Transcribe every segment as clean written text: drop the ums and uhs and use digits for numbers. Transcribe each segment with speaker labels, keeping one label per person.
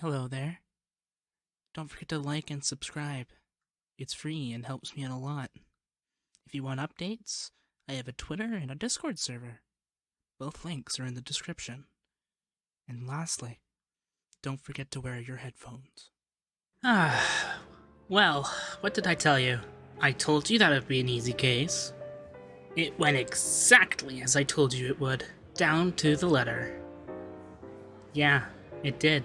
Speaker 1: Hello there. Don't forget to like and subscribe. It's free and helps me out a lot. If you want updates, I have a Twitter and a Discord server. Both links are in the description. And lastly, don't forget to wear your headphones. Well, what did I tell you? I told you that it would be an easy case. It went exactly as I told you it would, down to the letter. Yeah, it did.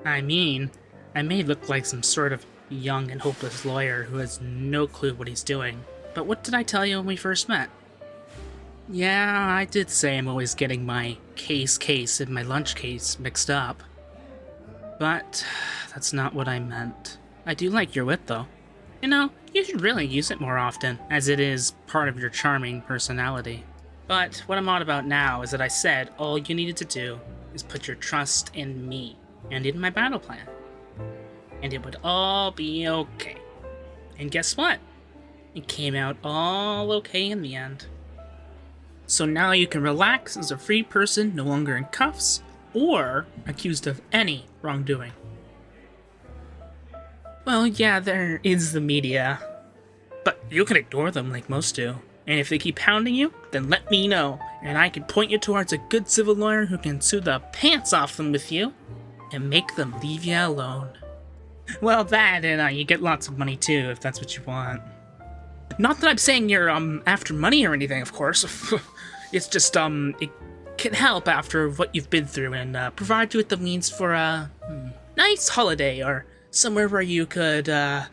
Speaker 1: I mean, I may look like some sort of young and hopeless lawyer who has no clue what he's doing, but what did I tell you when we first met? Yeah, I did say I'm always getting my case and my lunch case mixed up. But that's not what I meant. I do like your wit, though. You know, you should really use it more often, as it is part of your charming personality. But what I'm on about now is that I said all you needed to do is put your trust in me and in my battle plan. And it would all be okay. And guess what? It came out all okay in the end. So now you can relax as a free person, no longer in cuffs or accused of any wrongdoing. Well, yeah, there is the media, but you can ignore them like most do. And if they keep hounding you, then let me know, and I can point you towards a good civil lawyer who can sue the pants off them with you and make them leave you alone. Well, that, and you get lots of money too, if that's what you want. Not that I'm saying you're, after money or anything, of course. It's just, it can help after what you've been through and, provide you with the means for a nice holiday or somewhere where you could,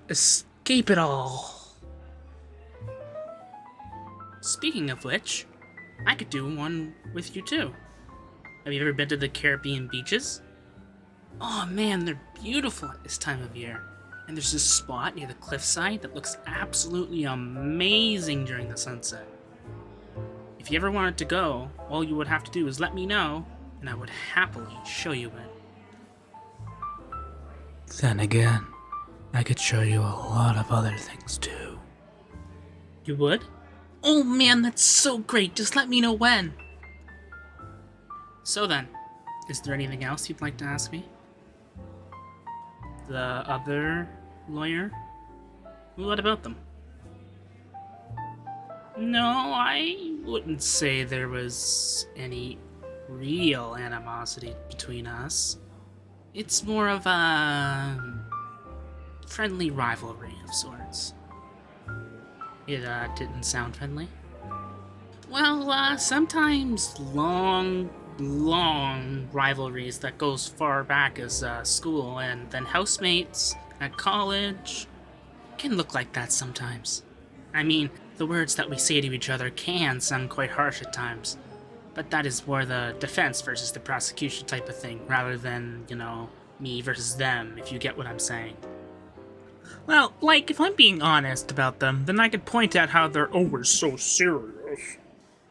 Speaker 1: escape it all. Speaking of which, I could do one with you too. Have you ever been to the Caribbean beaches? Oh man, they're beautiful at this time of year. And there's this spot near the cliffside that looks absolutely amazing during the sunset. If you ever wanted to go, all you would have to do is let me know, and I would happily show you it. Then again, I could show you a lot of other things too. You would? Oh man, that's so great, just let me know when. So then, is there anything else you'd like to ask me? The other lawyer? What about them? No, I wouldn't say there was any real animosity between us. It's more of a friendly rivalry of sorts. It didn't sound friendly? Well, sometimes long rivalries that goes far back as school and then housemates at college can look like that sometimes. I mean, the words that we say to each other can sound quite harsh at times, but that is more the defense versus the prosecution type of thing, rather than, me versus them, if you get what I'm saying. Well, like, if I'm being honest about them, then I could point out how they're always so serious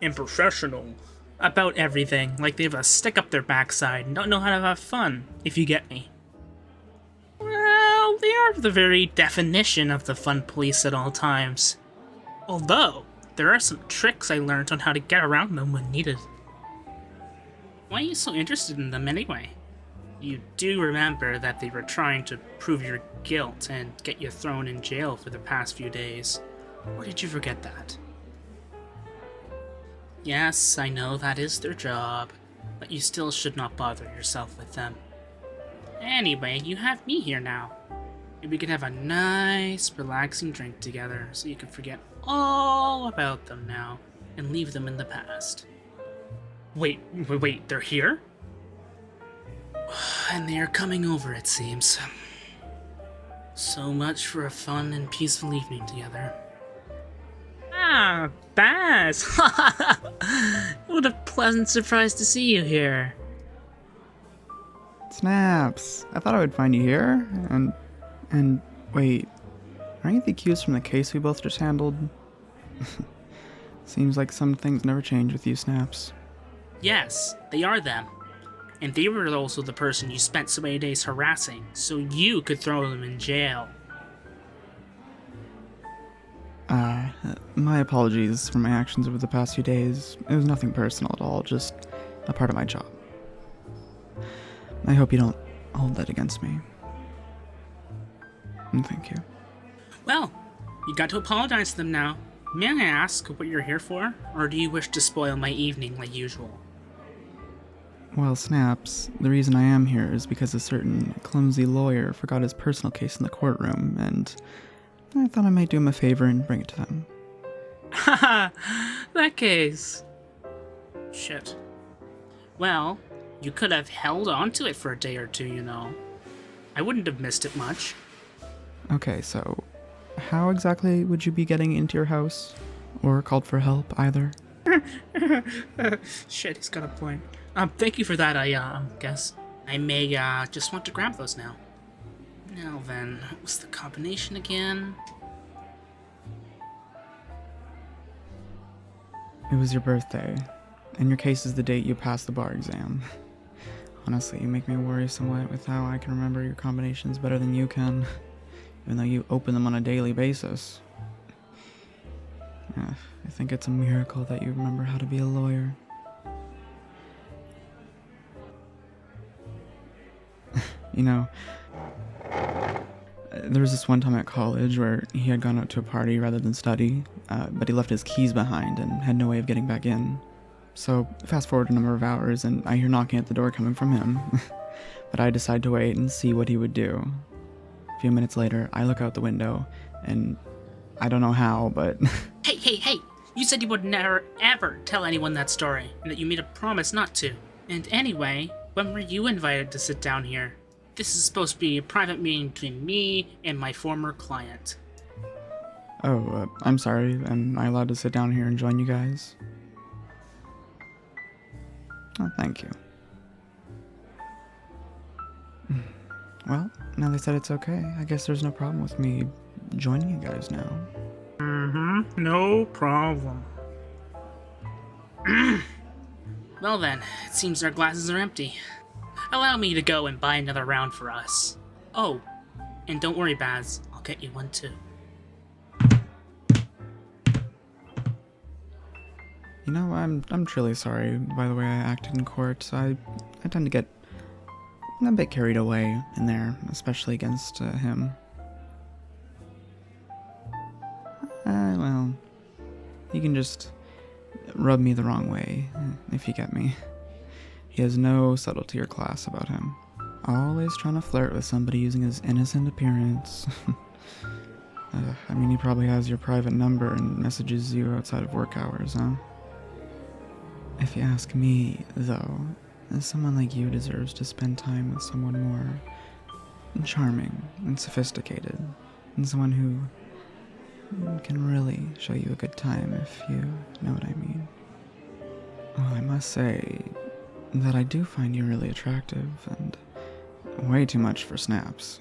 Speaker 1: and professional about everything, like they have a stick up their backside and don't know how to have fun, if you get me. Well, they are the very definition of the fun police at all times. Although, there are some tricks I learned on how to get around them when needed. Why are you so interested in them anyway? You do remember that they were trying to prove your guilt and get you thrown in jail for the past few days. Or did you forget that? Yes, I know that is their job, but you still should not bother yourself with them. Anyway, you have me here now. And we can have a nice, relaxing drink together so you can forget all about them now and leave them in the past. Wait, they're here? And they are coming over, it seems. So much for a fun and peaceful evening together. Ah, Baz! What a pleasant surprise to see you here.
Speaker 2: Snaps! I thought I would find you here, and wait, aren't you the accused from the case we both just handled? Seems like some things never change with you, Snaps.
Speaker 1: Yes, they are them. And they were also the person you spent so many days harassing, so you could throw them in jail.
Speaker 2: My apologies for my actions over the past few days. It was nothing personal at all, just a part of my job. I hope you don't hold that against me. And thank you.
Speaker 1: Well, you got to apologize to them now. May I ask what you're here for, or do you wish to spoil my evening like usual?
Speaker 2: Well, Snaps, the reason I am here is because a certain clumsy lawyer forgot his personal case in the courtroom, and I thought I might do him a favor and bring it to them.
Speaker 1: Haha, that case. Shit. Well, you could have held on to it for a day or two, you know. I wouldn't have missed it much.
Speaker 2: Okay, so how exactly would you be getting into your house? Or called for help, either?
Speaker 1: Shit, he's got a point. Thank you for that, I guess. I may, just want to grab those now. Now then, what's the combination again?
Speaker 2: It was your birthday, and your case is the date you passed the bar exam. Honestly, you make me worry somewhat with how I can remember your combinations better than you can, even though you open them on a daily basis. I think it's a miracle that you remember how to be a lawyer. You know, there was this one time at college where he had gone out to a party rather than study, but he left his keys behind and had no way of getting back in. So fast forward a number of hours and I hear knocking at the door coming from him, but I decide to wait and see what he would do. A few minutes later, I look out the window and I don't know how, but...
Speaker 1: Hey! You said you would never, ever tell anyone that story, and that you made a promise not to. And anyway, when were you invited to sit down here? This is supposed to be a private meeting between me and my former client.
Speaker 2: Oh, I'm sorry. Am I allowed to sit down here and join you guys? Oh, thank you. Well, now they said it's okay. I guess there's no problem with me joining you guys now.
Speaker 1: No problem. Well then, it seems our glasses are empty. Allow me to go and buy another round for us. Oh, and don't worry, Baz. I'll get you one too.
Speaker 2: You know, I'm truly sorry by the way I acted in court. I tend to get a bit carried away in there, especially against him. Well, you can just rub me the wrong way, if you get me. He has no subtlety or class about him. Always trying to flirt with somebody using his innocent appearance. I mean, he probably has your private number and messages you outside of work hours, huh? If you ask me, though, someone like you deserves to spend time with someone more charming and sophisticated, and someone who can really show you a good time, if you know what I mean. Well, I must say that I do find you really attractive, and way too much for Snaps.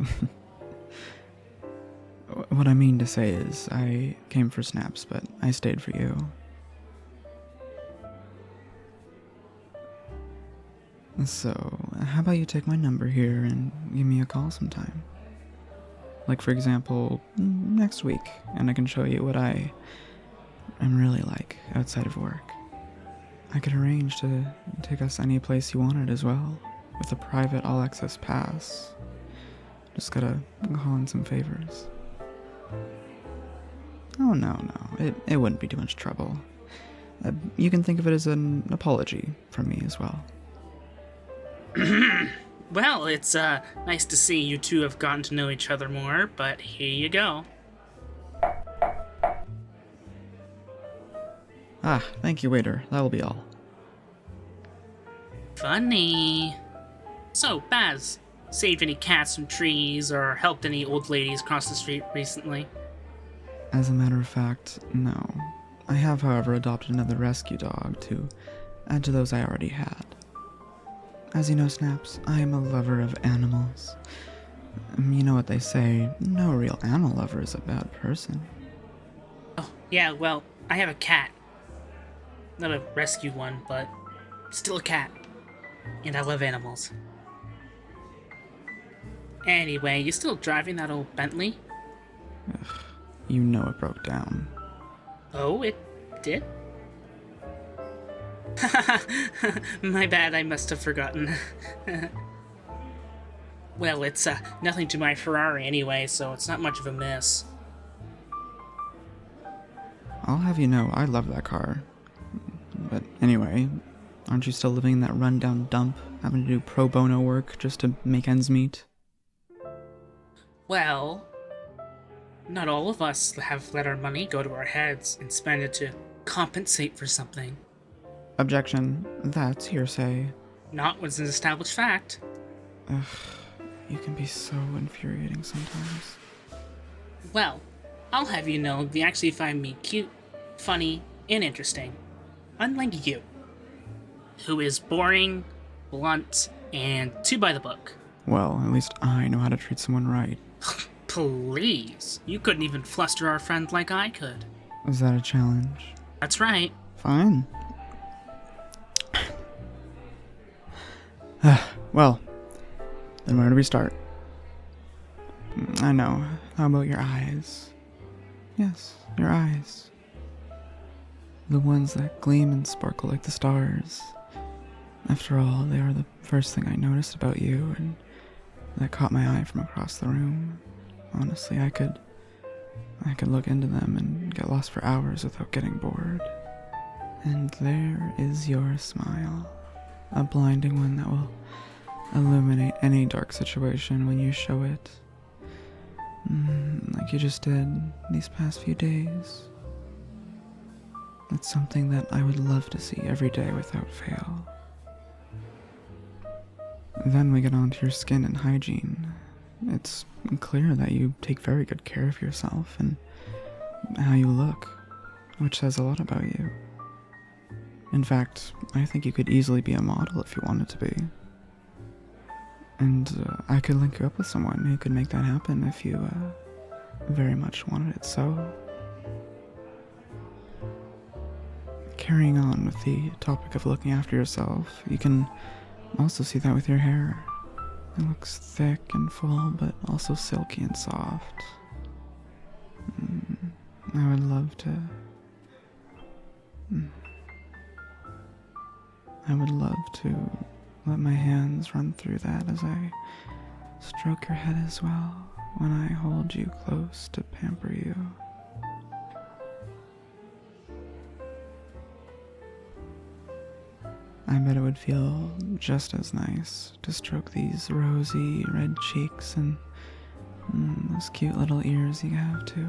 Speaker 2: What I mean to say is, I came for Snaps, but I stayed for you. So, how about you take my number here and give me a call sometime? Like, for example, next week, and I can show you what I'm really like outside of work. I could arrange to take us any place you wanted as well, with a private all-access pass. Just gotta call in some favors. Oh, no, it wouldn't be too much trouble. You can think of it as an apology from me as well.
Speaker 1: Well, it's nice to see you two have gotten to know each other more, but here you go.
Speaker 2: Ah, thank you, waiter. That'll be all.
Speaker 1: Funny. So, Baz, saved any cats from trees or helped any old ladies cross the street recently?
Speaker 2: As a matter of fact, no. I have, however, adopted another rescue dog to add to those I already had. As you know, Snaps, I am a lover of animals. You know what they say, no real animal lover is a bad person.
Speaker 1: Oh, yeah, well, I have a cat. Not a rescue one, but still a cat. And I love animals. Anyway, you still driving that old Bentley?
Speaker 2: Ugh, you know it broke down.
Speaker 1: Oh, it did? My bad, I must have forgotten. Well, it's nothing to my Ferrari anyway, so it's not much of a miss.
Speaker 2: I'll have you know, I love that car. But anyway, aren't you still living in that rundown dump, having to do pro bono work just to make ends meet?
Speaker 1: Well, not all of us have let our money go to our heads and spend it to compensate for something.
Speaker 2: Objection. That's hearsay.
Speaker 1: Not when it's an established fact.
Speaker 2: Ugh, you can be so infuriating sometimes.
Speaker 1: Well, I'll have you know they actually find me cute, funny, and interesting. Unlike you, who is boring, blunt, and too by the book.
Speaker 2: Well, at least I know how to treat someone right.
Speaker 1: Please, you couldn't even fluster our friend like I could.
Speaker 2: Is that a challenge?
Speaker 1: That's right.
Speaker 2: Fine. Well, then where do we start? I know. How about your eyes? Yes, your eyes. The ones that gleam and sparkle like the stars. After all, they are the first thing I noticed about you, and that caught my eye from across the room. Honestly, I could look into them and get lost for hours without getting bored. And there is your smile. A blinding one that will illuminate any dark situation when you show it. Like you just did these past few days. It's something that I would love to see every day without fail. Then we get on to your skin and hygiene. It's clear that you take very good care of yourself and how you look, which says a lot about you. In fact, I think you could easily be a model if you wanted to be. And I could link you up with someone who could make that happen if you very much wanted it so. Carrying on with the topic of looking after yourself, you can also see that with your hair. It looks thick and full, but also silky and soft. I would love to... I would love to let my hands run through that as I stroke your head as well when I hold you close to pamper you. I bet it would feel just as nice to stroke these rosy red cheeks and those cute little ears you have too.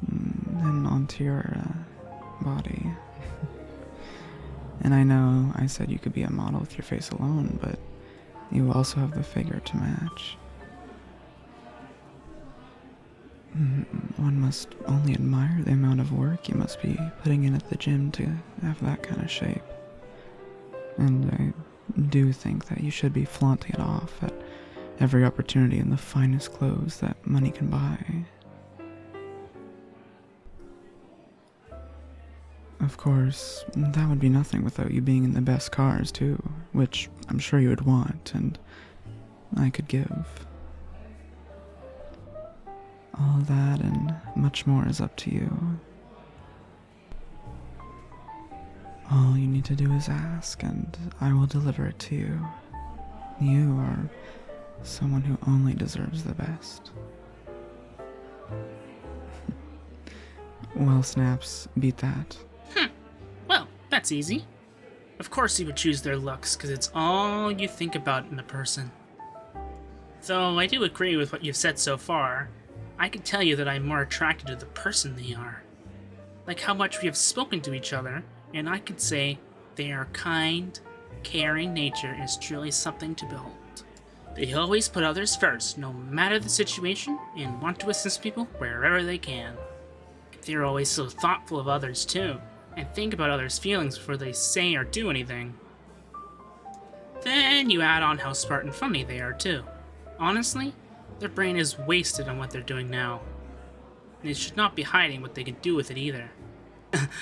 Speaker 2: Then onto your body. And I know I said you could be a model with your face alone, but you also have the figure to match. One must only admire the amount of work you must be putting in at the gym to have that kind of shape. And I do think that you should be flaunting it off at every opportunity in the finest clothes that money can buy. Of course, that would be nothing without you being in the best cars too, which I'm sure you would want, and I could give. All that and much more is up to you. All you need to do is ask, and I will deliver it to you. You are someone who only deserves the best. Well, Snaps, beat that.
Speaker 1: Well, that's easy. Of course you would choose their looks, because it's all you think about in a person. Though I do agree with what you've said so far, I can tell you that I'm more attracted to the person they are. Like how much we have spoken to each other, and I could say their kind, caring nature is truly something to behold. They always put others first, no matter the situation, and want to assist people wherever they can. They're always so thoughtful of others too, and think about others' feelings before they say or do anything. Then you add on how smart and funny they are too. Honestly, their brain is wasted on what they're doing now. And they should not be hiding what they can do with it either.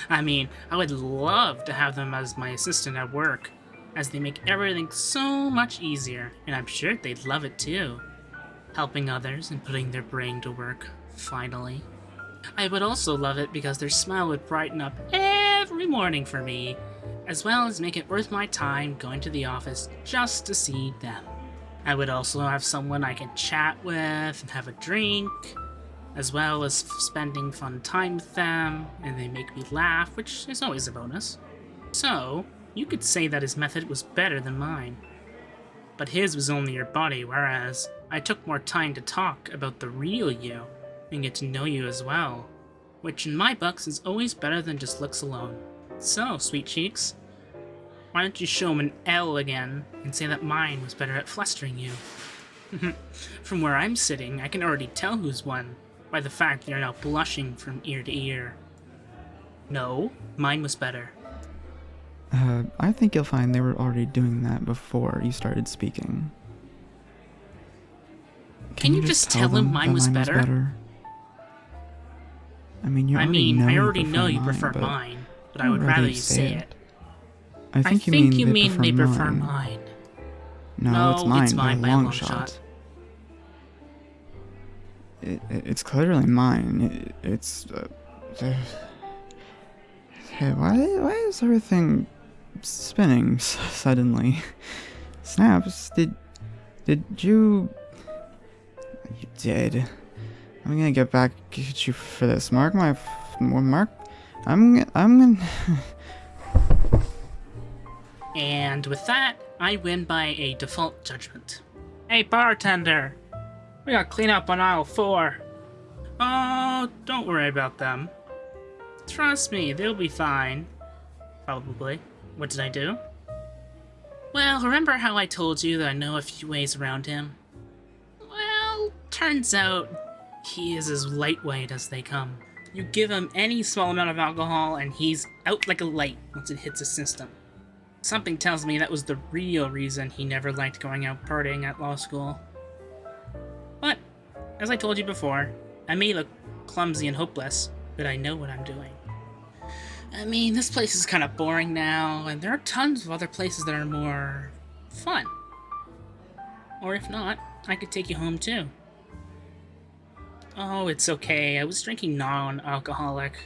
Speaker 1: I mean, I would love to have them as my assistant at work, as they make everything so much easier, and I'm sure they'd love it too. Helping others and putting their brain to work, finally. I would also love it because their smile would brighten up every morning for me, as well as make it worth my time going to the office just to see them. I would also have someone I can chat with and have a drink, as well as spending fun time with them, and they make me laugh, which is always a bonus. So, you could say that his method was better than mine. But his was only your body, whereas I took more time to talk about the real you and get to know you as well, which in my books is always better than just looks alone. So, sweet cheeks, why don't you show him an L again and say that mine was better at flustering you? From where I'm sitting, I can already tell who's won by the fact that you're now blushing from ear to ear. No, mine was better.
Speaker 2: I think you'll find they were already doing that before you started speaking.
Speaker 1: Can you just tell him mine was better?
Speaker 2: I mean, I already know
Speaker 1: you prefer mine, but I would rather you say it.
Speaker 2: I think you mean
Speaker 1: they prefer
Speaker 2: mine.
Speaker 1: mine.
Speaker 2: No, it's mine by a long shot. It's clearly mine. Hey, why is everything spinning suddenly? Snaps, did you... You did. I'm gonna get back at you for this. Mark, I'm gonna...
Speaker 1: And with that, I win by a default judgment. Hey bartender, we got cleanup on aisle 4. Oh, don't worry about them. Trust me, they'll be fine. Probably. What did I do? Well, remember how I told you that I know a few ways around him? Well, turns out he is as lightweight as they come. You give him any small amount of alcohol and he's out like a light once it hits his system. Something tells me that was the real reason he never liked going out partying at law school. But, as I told you before, I may look clumsy and hopeless, but I know what I'm doing. I mean, this place is kind of boring now, and there are tons of other places that are more fun. Or if not, I could take you home too. Oh, it's okay. I was drinking non-alcoholic,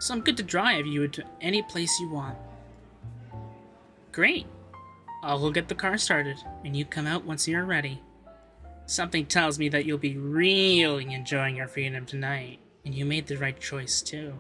Speaker 1: so I'm good to drive you to any place you want. Great. I'll go get the car started, and you come out once you're ready. Something tells me that you'll be really enjoying your freedom tonight, and you made the right choice too.